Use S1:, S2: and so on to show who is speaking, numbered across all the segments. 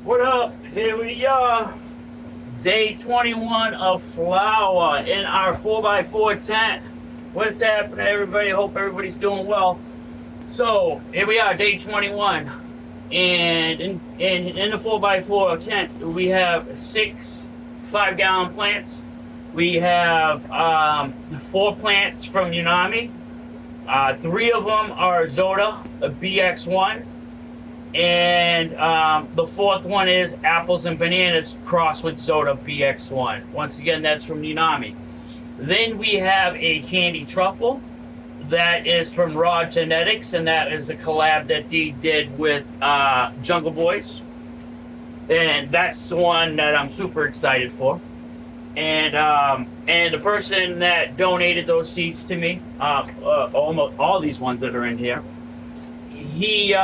S1: What up? Here we are. Day 21 of flower in our 4x4 tent. What's happening, everybody? Hope everybody's doing well. So, here we are, day 21. And in the 4x4 tent, we have 6 5-gallon plants. We have 4 plants from Unami. 3 of them are Zoda, a BX1. And the 4th one is apples and bananas crossed with Zoda BX1. Once again, that's from Unami. Then we have a candy truffle that is from Raw Genetics, and that is a collab that they did with Jungle Boys. And that's the one that I'm super excited for. And the person that donated those seeds to me, almost all these ones that are in here, he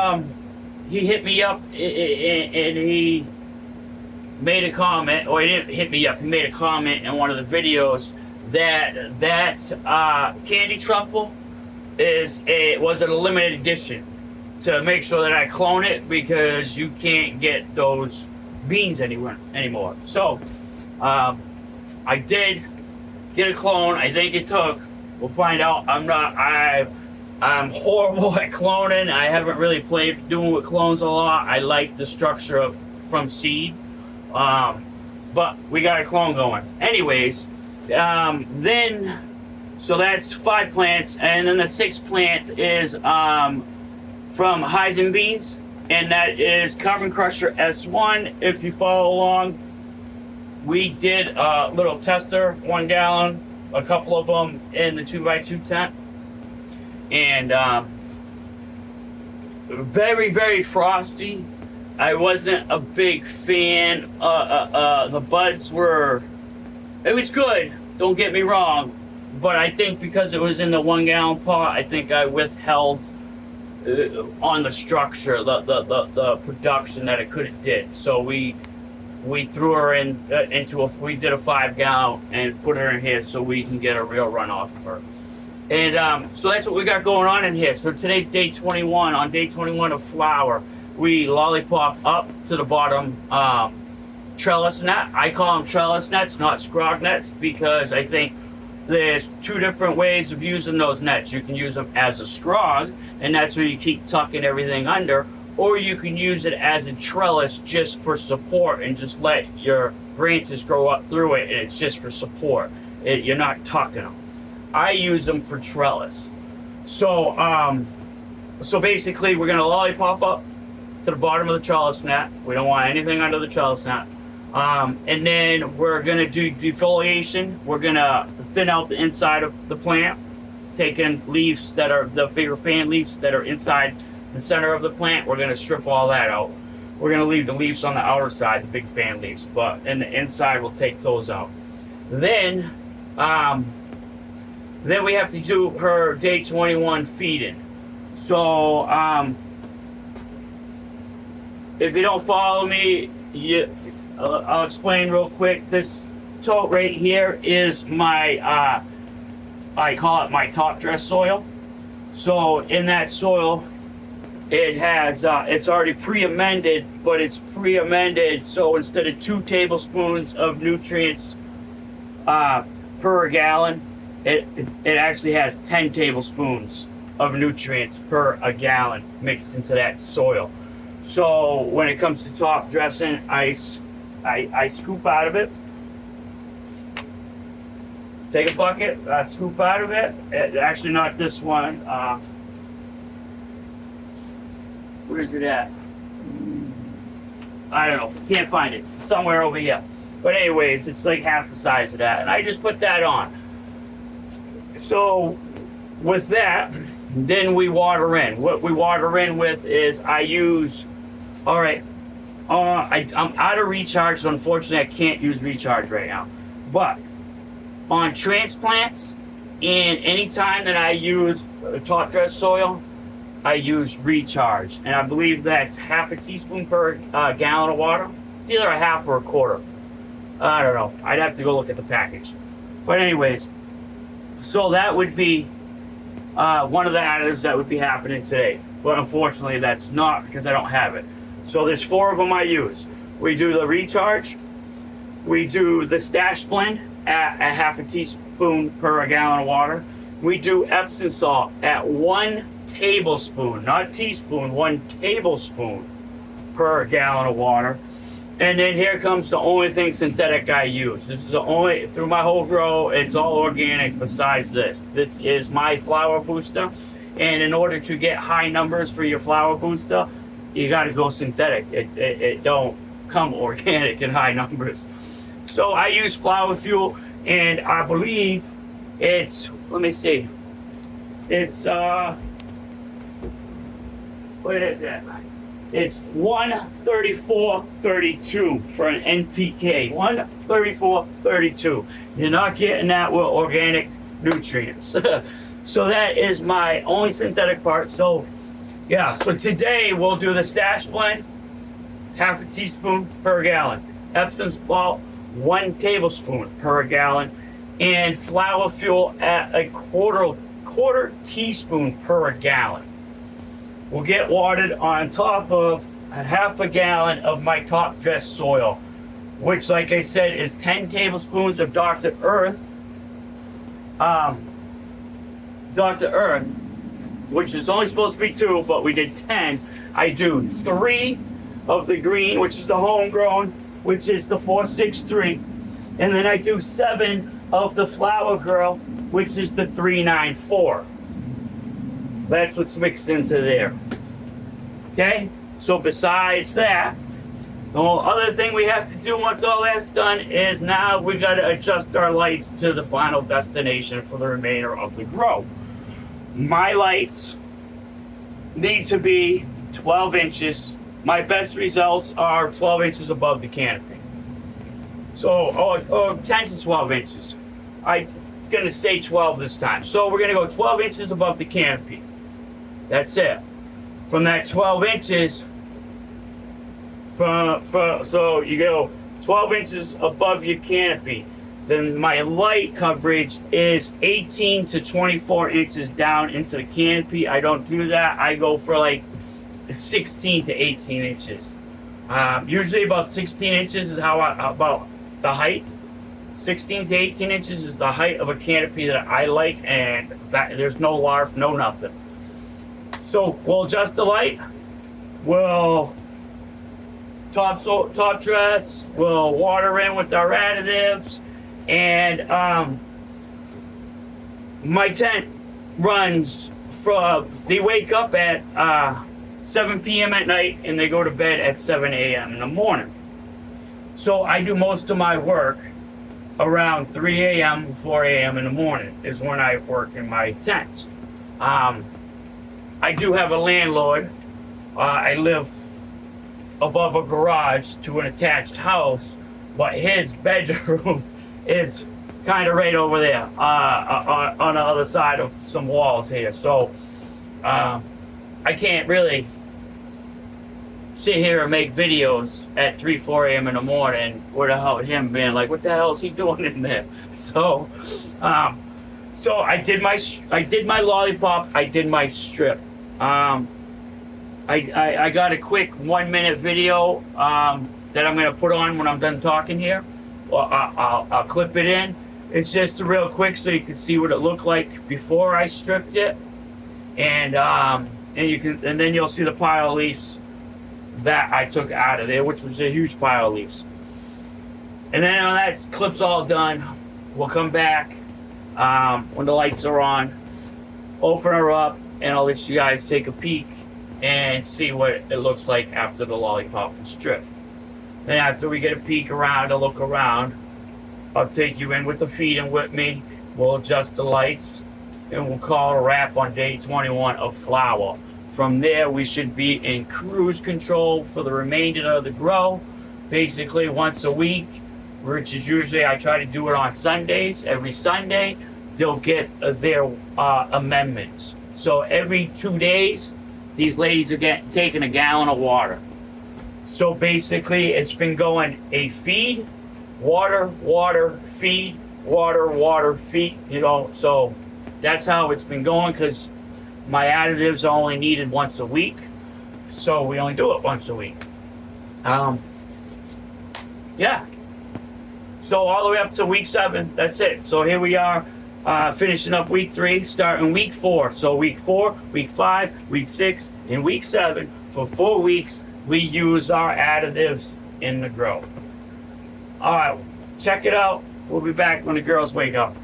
S1: hit me up and he made a comment, or he didn't hit me up, he made a comment in one of the videos that candy truffle was an limited edition, to make sure that I clone it, because you can't get those beans anymore. So I did get a clone. I think it took, we'll find out. I'm horrible at cloning. I haven't really played doing with clones a lot. I like the structure from seed, but we got a clone going. Anyways, so that's 5 plants, and then the 6th plant is from Heisen Beans, and that is Carbon Crusher S1. If you follow along, we did a little tester, 1 gallon, a couple of them in the 2x2 tent. And very, very frosty. I wasn't a big fan. The buds were, it was good, don't get me wrong, but I think because it was in the 1 gallon pot, I think I withheld on the structure, the production that it could have did. So we threw her we did a 5 gallon and put her in here so we can get a real run off of her. And so that's what we got going on in here. So today's day 21. On day 21 of flower, we lollipop up to the bottom trellis net. I call them trellis nets, not scrog nets, because I think there's 2 different ways of using those nets. You can use them as a scrog, and that's where you keep tucking everything under, or you can use it as a trellis just for support and just let your branches grow up through it, and it's just for support. You're not tucking them. I use them for trellis. So basically, we're gonna lollipop up to the bottom of the trellis net. We don't want anything under the trellis net. And then we're gonna do defoliation. We're gonna thin out the inside of the plant, taking leaves that are the bigger fan leaves that are inside the center of the plant. We're gonna strip all that out. We're gonna leave the leaves on the outer side, the big fan leaves, but in the inside, we'll take those out. Then we have to do her day 21 feeding. So, if you don't follow me, I'll explain real quick. This tote right here is my, I call it my top dress soil. So in that soil, it has, it's already pre-amended, but it's pre-amended. So instead of 2 tablespoons of nutrients per gallon, it actually has 10 tablespoons of nutrients per a gallon mixed into that soil. So when it comes to top dressing, I scoop out of it. Take a bucket, scoop out of it. Actually, not this one. Where is it at? I don't know. Can't find it. Somewhere over here. But anyways, it's like half the size of that. And I just put that on. So with that, then we water in. What we water in with is I use, all right, I'm out of recharge, so unfortunately I can't use recharge right now. But on transplants, and anytime that I use top dress soil, I use recharge. And I believe that's half a teaspoon per gallon of water. It's either a half or a quarter. I don't know. I'd have to go look at the package. But anyways, so that would be one of the additives that would be happening today. But unfortunately, that's not, because I don't have it. So there's 4 of them I use. We do the recharge. We do the stash blend at a half a teaspoon per gallon of water. We do Epsom salt at 1 tablespoon, not teaspoon, 1 tablespoon per gallon of water. And then here comes the only thing synthetic I use. This is the only, through my whole grow, it's all organic besides this. This is my flower booster. And in order to get high numbers for your flower booster, you gotta go synthetic. It don't come organic in high numbers. So I use flower fuel, and I believe it's, let me see, it's, what is it? It's 134.32 for an NPK. 134.32. You're not getting that with organic nutrients. So that is my only synthetic part. So yeah, so today we'll do the stash blend, half a teaspoon per gallon. Epsom salt, 1 tablespoon per gallon. And flower fuel at a quarter teaspoon per gallon. Will get watered on top of a half a gallon of my top dress soil, which, like I said, is 10 tablespoons of Dr. Earth. Dr. Earth, which is only supposed to be 2, but we did 10. I do 3 of the green, which is the homegrown, which is the 463, and then I do 7 of the Flower Girl, which is the 394. That's what's mixed into there. Okay? So besides that, the whole other thing we have to do once all that's done is now we got to adjust our lights to the final destination for the remainder of the grow. My lights need to be 12 inches. My best results are 12 inches above the canopy. So, 10 to 12 inches. I'm going to say 12 this time. So we're going to go 12 inches above the canopy. That's it. From that 12 inches, so you go 12 inches above your canopy. Then my light coverage is 18 to 24 inches down into the canopy. I don't do that. I go for like 16 to 18 inches. Usually about 16 inches is about the height. 16 to 18 inches is the height of a canopy that I like, and that there's no larf, no nothing. So we'll adjust the light. We'll top dress. We'll water in with our additives, and my tent runs from. They wake up at 7 p.m. at night and they go to bed at 7 a.m. in the morning. So I do most of my work around 3 a.m. 4 a.m. in the morning is when I work in my tents. I do have a landlord. I live above a garage to an attached house, but his bedroom is kind of right over there on the other side of some walls here. So I can't really sit here and make videos at 3, 4 a.m. in the morning without him being like, what the hell is he doing in there? So I did my lollipop, I did my strip. I got a quick 1-minute video that I'm gonna put on when I'm done talking here. Well, I'll clip it in. It's just real quick so you can see what it looked like before I stripped it, and then you'll see the pile of leaves that I took out of there, which was a huge pile of leaves. And then when that clip's all done, we'll come back when the lights are on, open her up, and I'll let you guys take a peek and see what it looks like after the lollipop and strip. Then after we get a peek around, a look around, I'll take you in with the feeding with me. We'll adjust the lights, and we'll call a wrap on day 21 of flower. From there, we should be in cruise control for the remainder of the grow, basically once a week, which is usually, I try to do it on Sundays. Every Sunday, they'll get their amendments. So every 2 days, these ladies are taking a gallon of water. So basically, it's been going a feed, water, water, feed, water, water, feed, so that's how it's been going, because my additives are only needed once a week, so we only do it once a week. yeah. So all the way up to week 7, that's it. So here we are, finishing up week 3, starting week 4. So week 4, week 5, week 6, and week 7. For 4 weeks, we use our additives in the grow. All right, check it out. We'll be back when the girls wake up.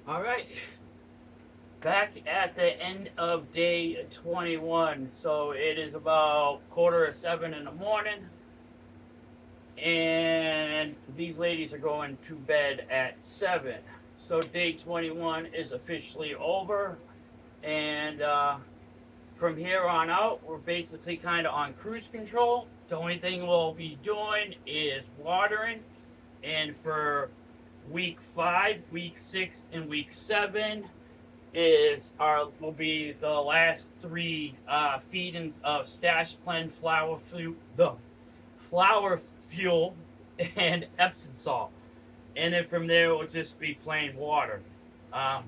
S1: All right, back at the end of day 21. So it is about 6:45 in the morning, and these ladies are going to bed at 7. So day 21 is officially over, and from here on out, we're basically kind of on cruise control. The only thing we'll be doing is watering, and for week 5, week 6, and week 7, will be the last three feedings of Stash Blend flour fuel and Epsom salt, and then from there it will just be plain water. Um,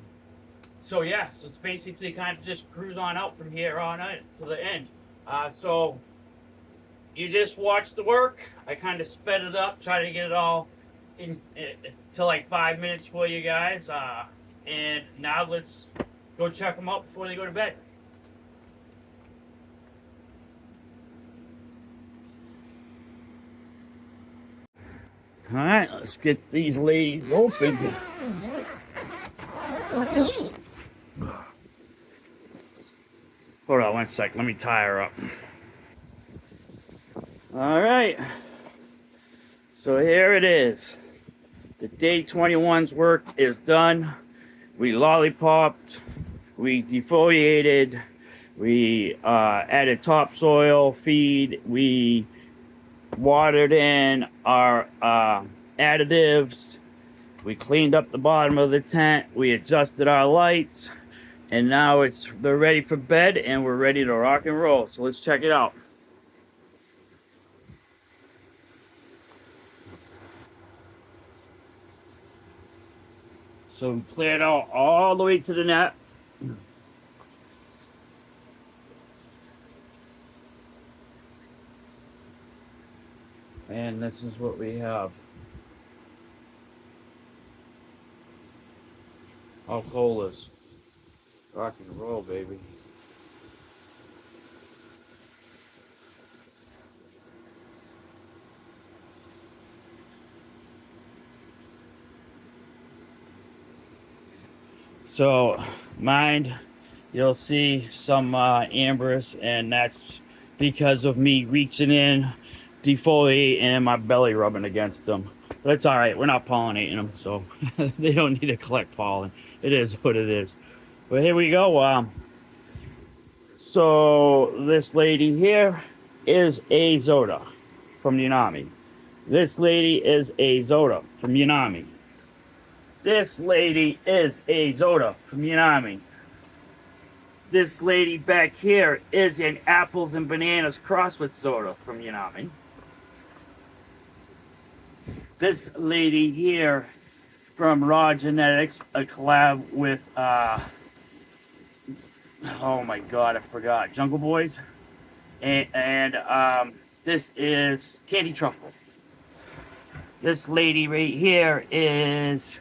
S1: so yeah, so it's basically kind of just cruise on out from here on out to the end. So you just watch the work. I kind of sped it up, try to get it all in to like 5 minutes for you guys. And now let's go check them out before they go to bed. All right, let's get these ladies open. Hold on one sec. Let me tie her up. All right. So here it is. The day 21's work is done. We lollipopped. We defoliated. We added topsoil feed. We watered in our additives. We cleaned up the bottom of the tent. We adjusted our lights. And now they're ready for bed and we're ready to rock and roll. So let's check it out. So we cleared out all the way to the net. And this is what we have. Alcolas. Rock and roll, baby. So, mind, you'll see some amberous, and that's because of me reaching in, defoliating, and my belly rubbing against them. But it's all right. We're not pollinating them, so they don't need to collect pollen. It is what it is. But here we go. So this lady here is a Zoda from Yanami. This lady is a Zoda from Yanami. This lady is a Zoda from Yanami. This lady back here is an apples and bananas cross with Zoda from Yanami. This lady here from Raw Genetics, a collab with oh my god, I forgot. Jungle Boys. And this is Candy Truffle. This lady right here is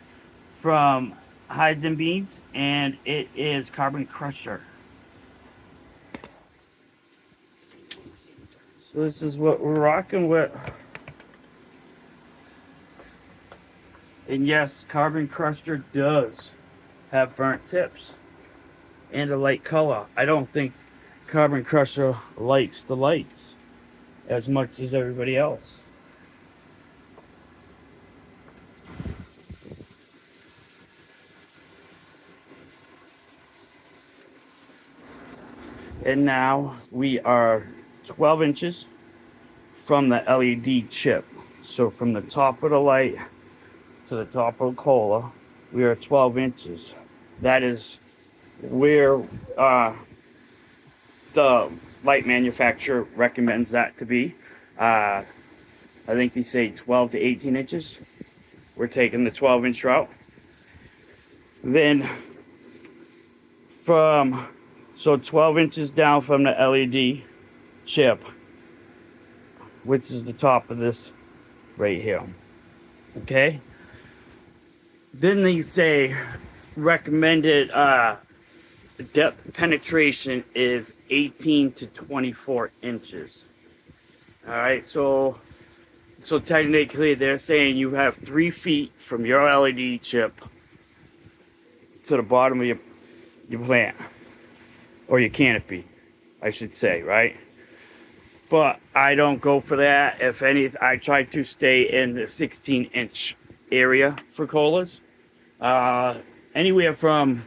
S1: from Hides and Beans, and it is Carbon Crusher. So this is what we're rocking with. And yes, Carbon Crusher does have burnt tips and a light color. I don't think Carbon Crusher likes the lights as much as everybody else. And now we are 12 inches from the LED chip. So from the top of the light to the top of the cola, we are 12 inches. That is where the light manufacturer recommends that to be. I think they say 12 to 18 inches. We're taking the 12-inch route. Then so 12 inches down from the LED chip, which is the top of this right here. Okay? Then they say recommended depth penetration is 18 to 24 inches. All right, so technically they're saying you have 3 feet from your LED chip to the bottom of your plant, or your canopy, I should say, right? But I don't go for that. If any, I try to stay in the 16-inch area for colas. Anywhere from,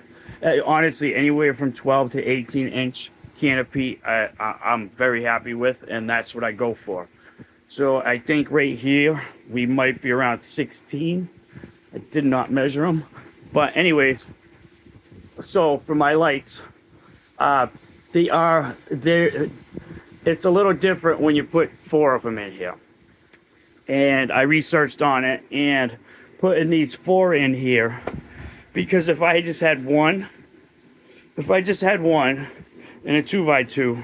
S1: honestly, anywhere from 12 to 18-inch canopy, I'm very happy with, and that's what I go for. So I think right here we might be around 16. I did not measure them, but anyways, So for my lights, they are there. It's a little different when you put 4 of them in here. And I researched on it and putting these 4 in here, because if I just had one in a 2x2,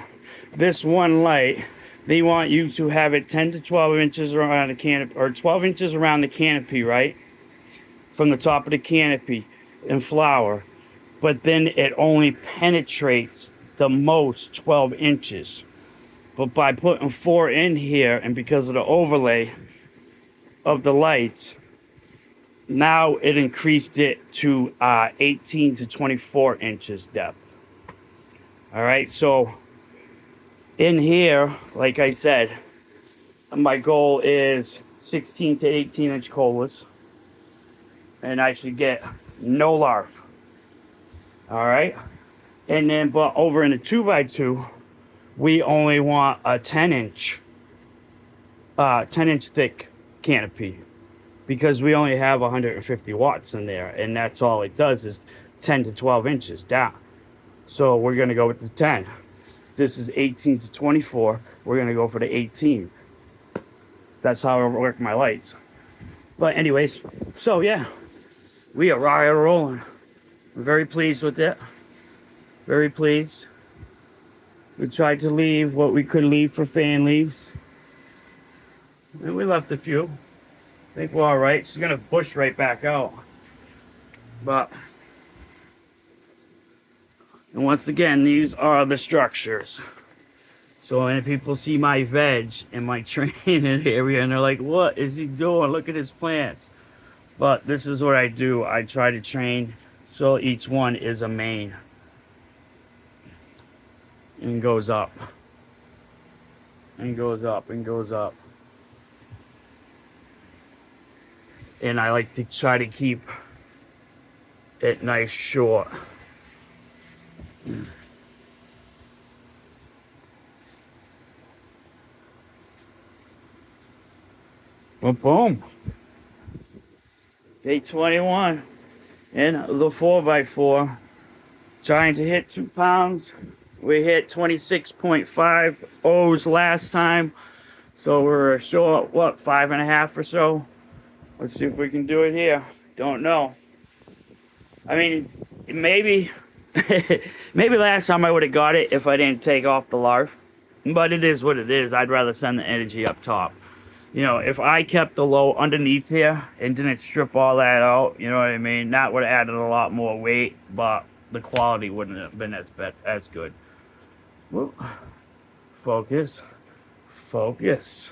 S1: this one light, they want you to have it 10 to 12 inches around the canopy, or 12 inches around the canopy, right? From the top of the canopy in flower. But then it only penetrates the most 12 inches. But by putting 4 in here, and because of the overlay of the lights, now it increased it to 18 to 24 inches depth. All right, so in here, like I said, my goal is 16 to 18 inch colas, and I should get no larf. All right, and then but over in the 2x2, we only want a 10 inch thick canopy, because we only have 150 watts in there, and that's all it does is 10 to 12 inches down. So we're gonna go with the 10. This is 18 to 24. We're gonna go for the 18. That's how I work my lights. But anyways, so yeah, we are rock and rolling. I'm very pleased with it. Very pleased. We tried to leave what we could leave for fan leaves, and we left a few. I think we're all right. She's gonna push right back out. But, and once again, these are the structures. So when people see my veg in my training area, and they're like, what is he doing? Look at his plants. But this is what I do. I try to train so each one is a main. And goes up. And goes up and goes up. And I like to try to keep it nice short. Boom, boom. Day 21 in the 4x4. Trying to hit 2 pounds. We hit 26.5 O's last time. So we're short, what, 5.5 or so? Let's see if we can do it here. Don't know. I mean, maybe maybe last time I would have got it if I didn't take off the larf. But it is what it is. I'd rather send the energy up top. You know, if I kept the low underneath here and didn't strip all that out, you know what I mean? That would have added a lot more weight, but the quality wouldn't have been as good. Whoop. Focus. Focus.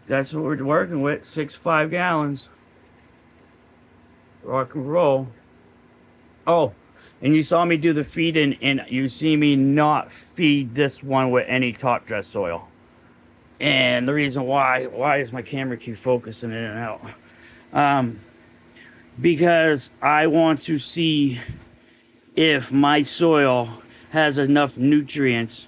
S1: That's what we're working with. 6.5 gallons. Rock and roll. Oh, and you saw me do the feeding, and you see me not feed this one with any top dress soil. And the reason why is my camera keep focusing in and out? Because I want to see if my soil has enough nutrients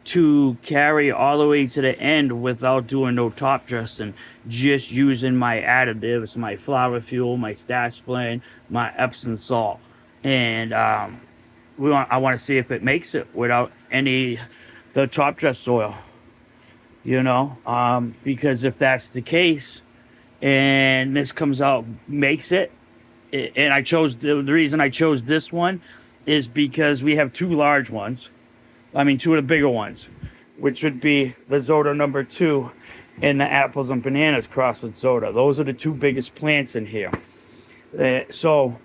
S1: to carry all the way to the end without doing no top dressing, just using my additives, my flower fuel, my stash blend, my Epsom salt. And I want to see if it makes it without the top dress soil, you know, because if that's the case and this comes out, makes it, and I chose, the reason I chose this one is because we have 2 large ones. I mean, 2 of the bigger ones, which would be the Zoda number 2 and the apples and bananas crossed with Zoda. Those are the 2 biggest plants in here. So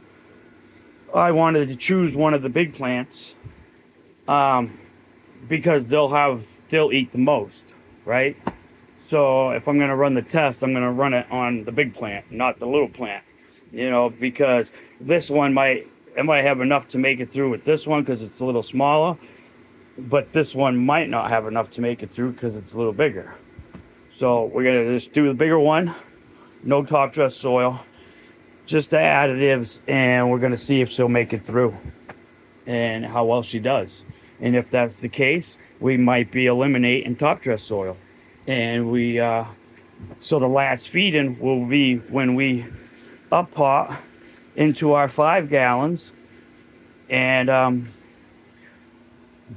S1: I wanted to choose one of the big plants because they'll eat the most, right? So if I'm going to run the test, I'm going to run it on the big plant, not the little plant, you know, because this one might have enough to make it through with this one because it's a little smaller. But this one might not have enough to make it through because it's a little bigger. So we're going to just do the bigger one. No top dress soil. Just the additives. And we're going to see if she'll make it through. And how well she does. And if that's the case, we might be eliminating top dress soil. And so the last feeding will be when we up pot into our 5 gallons, and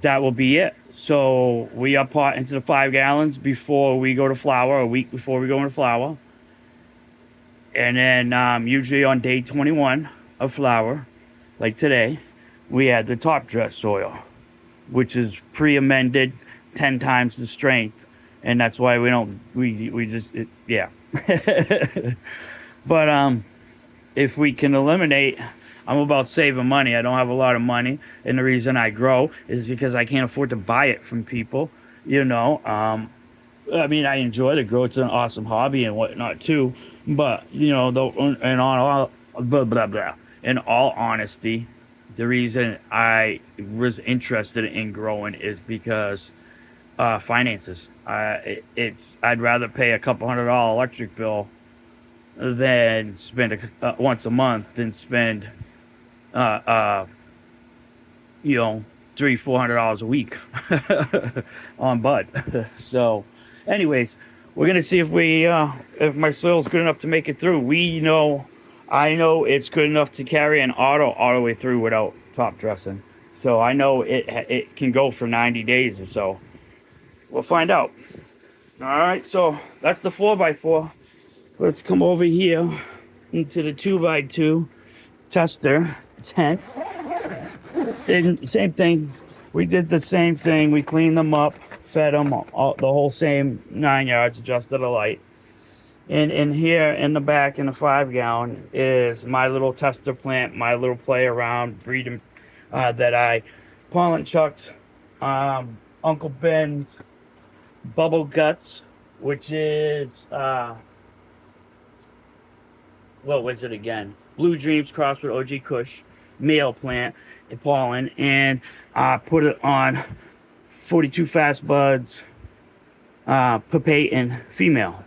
S1: that will be it. So we up pot into the 5 gallons before we go to flour, a week before we go into flour. And then usually on day 21 of flour, like today, we add the top dress soil, which is pre-amended 10 times the strength. And that's why we just, yeah. But if we can eliminate, I'm about saving money. I don't have a lot of money. And the reason I grow is because I can't afford to buy it from people, you know. I mean, I enjoy the grow. It's an awesome hobby and whatnot too. But, you know, and all, blah, blah, blah. In all honesty, the reason I was interested in growing is because finances. I'd rather pay a couple $100 electric bill than spend once a month than spend you know, $300-400 a week on bud. So anyways, we're gonna see if my soil's good enough to make it through. I know it's good enough to carry an auto all the way through without top dressing. So I know it can go for 90 days or so. We'll find out. All right, so that's the 4x4. Let's come over here into the 2x2 tester tent. And same thing. We did the same thing. We cleaned them up, fed them the whole same 9 yards, adjusted a light. And in here in the back in the 5-gallon is my little tester plant, my little play around breeding that I pollen chucked Uncle Ben's bubble guts, which is what was it again? Blue Dreams crossed with OG Kush male plant and pollen, and put it on 42 fast buds Papatin female.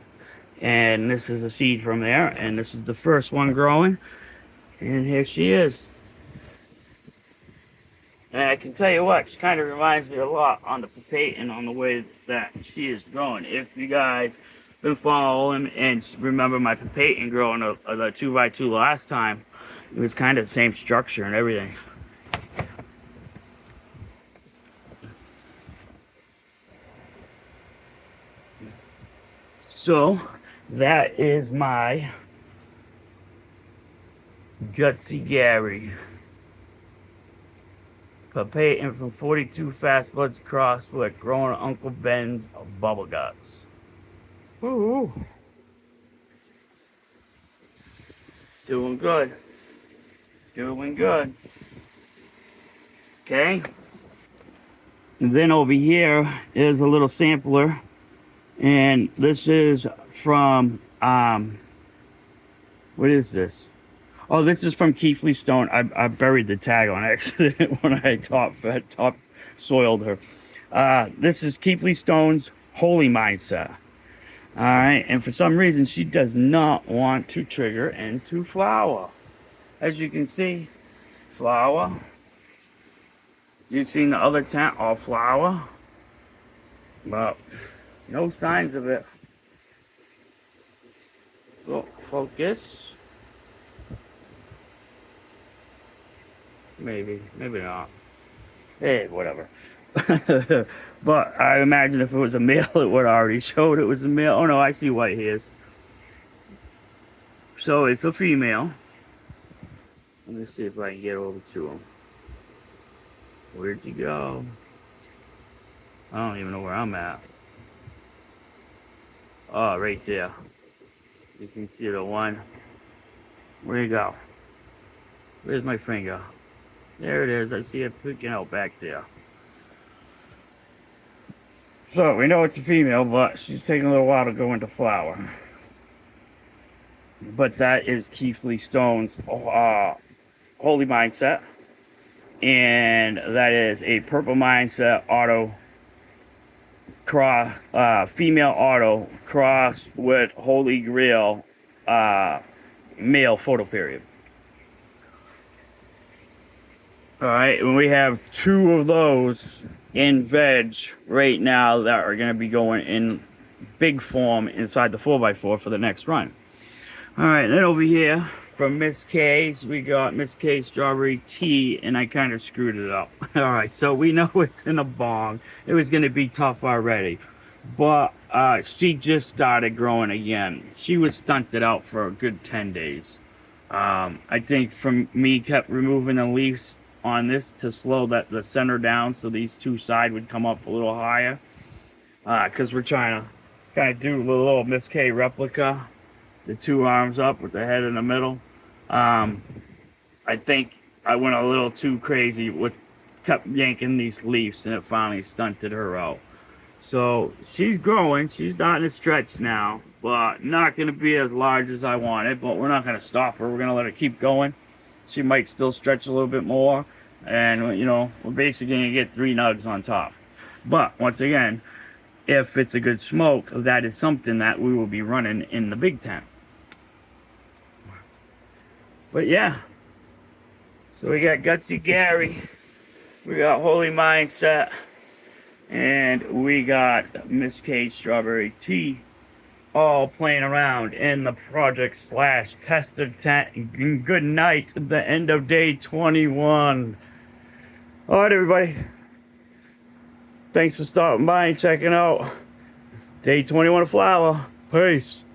S1: And this is a seed from there, and this is the first one growing, and here she is. And I can tell you what, she kind of reminds me a lot on the Papatin on the way that she is growing. If you guys been following and remember my Papatin growing the 2x2 last time, it was kind of the same structure and everything. So that is my Gutsy Gary Papatin from 42 Fast Buds crossed with growing Uncle Ben's bubble guts. Ooh. Doing good. Doing good. Okay. And then over here is a little sampler. And this is from, what is this? Oh, this is from Keithley Stone. I buried the tag on accident when I top soiled her. This is Keithley Stone's Holy Mindset. All right, and for some reason, she does not want to trigger into flower. As you can see, flower. You've seen the other tent, all flower. But no signs of it. So, focus. Maybe not. Hey, whatever. But I imagine if it was a male, it would already showed it was a male. Oh no, I see white hairs. So it's a female. Let me see if I can get over to him. Where'd you go? I don't even know where I'm at. Oh, right there. You can see the one. Where you go? Where's my finger? There it is. I see it peeking out back there. So we know it's a female, but she's taking a little while to go into flower. But that is Keithley Stone's Holy Mindset. And that is a Purple Mindset auto cross, female auto cross with Holy Grail male photo period. All right, and we have 2 of those in veg right now that are going to be going in big form inside the 4x4 for the next run. All right, then over here from Miss K's, we got Miss K's strawberry tea, and I kind of screwed it up. All right, so we know it's in a bong. It was going to be tough already, but she just started growing again. She was stunted out for a good 10 days. I think from me kept removing the leaves on this to slow the center down, so these two sides would come up a little higher. Because we're trying to kind of do a little Miss K replica, the two arms up with the head in the middle. I think I went a little too crazy with kept yanking these leaves, and it finally stunted her out. So she's growing, she's starting to stretch now, but not going to be as large as I wanted. But we're not going to stop her. We're going to let her keep going. She might still stretch a little bit more, and you know, we're basically going to get 3 nugs on top. But once again, if it's a good smoke, that is something that we will be running in the big tent. But yeah, so we got Gutsy Gary, we got Holy Mindset, and we got Miss K's strawberry tea, all playing around in the project / tester tent. And good night at the end of day 21. All right, everybody. Thanks for stopping by and checking out day 21 of Flower. Peace.